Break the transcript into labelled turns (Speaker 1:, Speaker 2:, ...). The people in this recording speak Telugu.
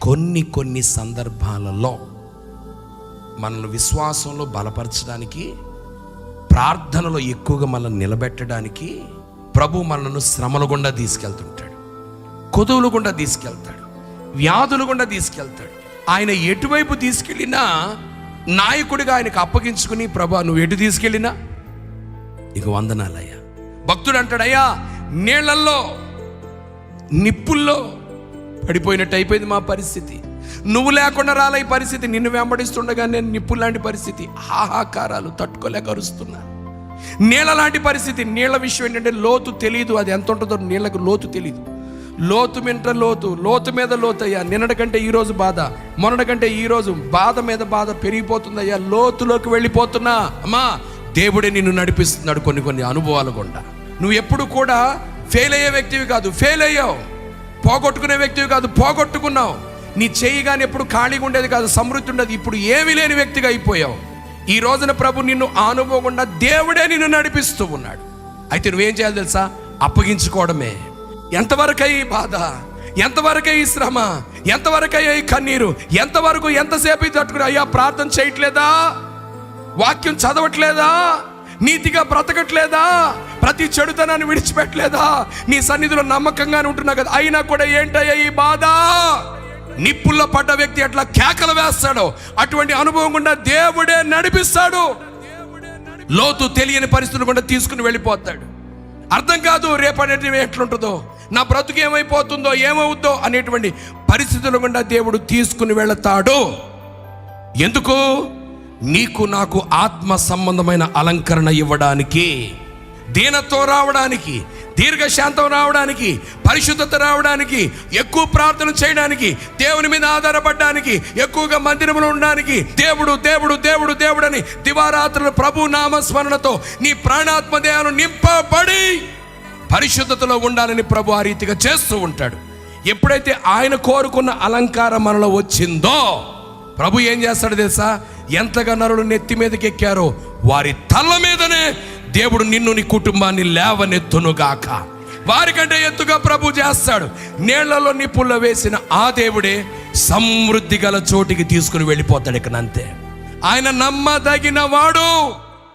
Speaker 1: కొన్ని సందర్భాలలో మనల్ని విశ్వాసంలో బలపరచడానికి, ప్రార్థనలో ఎక్కువగా మనల్ని నిలబెట్టడానికి ప్రభు మనల్ని శ్రమల గుండా తీసుకెళ్తుంటాడు, కొదువుల గుండా తీసుకెళ్తాడు, వ్యాధుల గుండా తీసుకెళ్తాడు. ఆయన ఎటువైపు తీసుకెళ్ళినా నాయకుడిగా ఆయనకు అప్పగించుకుని, ప్రభు నువ్వు ఎటు తీసుకెళ్ళినా ఇక వందనాలయ్యా. భక్తుడు అంటాడు, అయ్యా నీళ్లల్లో నిప్పుల్లో పడిపోయినట్టు అయిపోయింది మా పరిస్థితి, నువ్వు లేకుండా రాలే ఈ పరిస్థితి, నిన్ను వెంబడిస్తుండగా నేను నిప్పు లాంటి పరిస్థితి, హాహాకారాలు తట్టుకోలేక అరుస్తున్నా. నీళ్ళ లాంటి పరిస్థితి. నీళ్ళ విషయం ఏంటంటే లోతు తెలియదు, అది ఎంత ఉంటుందో నీళ్ళకు లోతు తెలియదు. లోతు మీద లోతు అయ్యా. నిన్నటి కంటే ఈరోజు బాధ, మొన్నటి కంటే ఈరోజు బాధ మీద బాధ పెరిగిపోతుందయ్యా. లోతులోకి వెళ్ళిపోతున్నా. అమ్మా, దేవుడే నిన్ను నడిపిస్తున్నాడు కొన్ని అనుభవాలు గుండా. నువ్వు ఎప్పుడు కూడా ఫెయిల్ అయ్యే వ్యక్తివి కాదు, ఫెయిల్ అయ్యావు. పోగొట్టుకునే వ్యక్తివి కాదు, పోగొట్టుకున్నావు. నీ చెయ్యి కానీ ఎప్పుడు ఖాళీగా ఉండేది కాదు, సమృద్ధి ఉండేది. ఇప్పుడు ఏమీ లేని వ్యక్తిగా అయిపోయావు. ఈ రోజున ప్రభు నిన్ను అనుభవం గుండా దేవుడే నిన్ను నడిపిస్తూ ఉన్నాడు. అయితే నువ్వేం చేయాలి తెలుసా? అప్పగించుకోవడమే. ఎంతవరకై ఈ బాధ, ఎంతవరకై ఈ శ్రమ, ఎంతవరకై ఈ కన్నీరు, ఎంతసేపు తట్టుకుని, అయ్యా ప్రార్థన చేయట్లేదా, వాక్యం చదవట్లేదా, నీతిగా బ్రతకట్లేదా, ప్రతి చెడుతనాన్ని విడిచిపెట్టలేదా, నీ సన్నిధిలో నమ్మకంగానే ఉంటున్నా కదా, అయినా కూడా ఏంటయ్యా ఈ బాధ? నిప్పుల్లో పడ్డ వ్యక్తి ఎట్లా కేకలు వేస్తాడో అటువంటి అనుభవం గుండా దేవుడే నడిపిస్తాడు. లోతు తెలియని పరిస్థితులు గుండా తీసుకుని వెళ్ళిపోతాడు. అర్థం కాదు రేపటి ఎట్లుంటుందో, నా బ్రతుకు ఏమైపోతుందో, ఏమవుద్దో అనేటువంటి పరిస్థితుల గుండా దేవుడు తీసుకుని వెళతాడు. ఎందుకు? నీకు నాకు ఆత్మ సంబంధమైన అలంకరణ ఇవ్వడానికి, దీనత్వం రావడానికి, దీర్ఘశాంతం రావడానికి, పరిశుద్ధత రావడానికి, ఎక్కువ ప్రార్థన చేయడానికి, దేవుని మీద ఆధారపడడానికి, ఎక్కువగా మందిరంలో ఉండడానికి, దేవుడు దేవుడు దేవుడు దేవుడని దివారాత్రులు ప్రభు నామస్మరణతో నీ ప్రాణాత్మ దేహాలు నింపబడి పరిశుద్ధతలో ఉండాలని ప్రభు ఆ రీతిగా చేస్తూ ఉంటాడు. ఎప్పుడైతే ఆయన కోరుకున్న అలంకారం మనలో వచ్చిందో ప్రభు ఏం చేస్తాడు తెలుసా? ఎంతగా నరులు నెత్తి మీదకి ఎక్కారో వారి తల మీదనే దేవుడు నిన్ను నీ కుటుంబాన్ని లేవనెత్తునుగాక. వారికంటే ఎత్తుగా ప్రభు చేస్తాడు. నీళ్లలో నిప్పుల్లో వేసిన ఆ దేవుడే సమృద్ధి గల చోటికి తీసుకుని వెళ్ళిపోతాడు. ఇక అంతే. ఆయన నమ్మదగిన వాడు.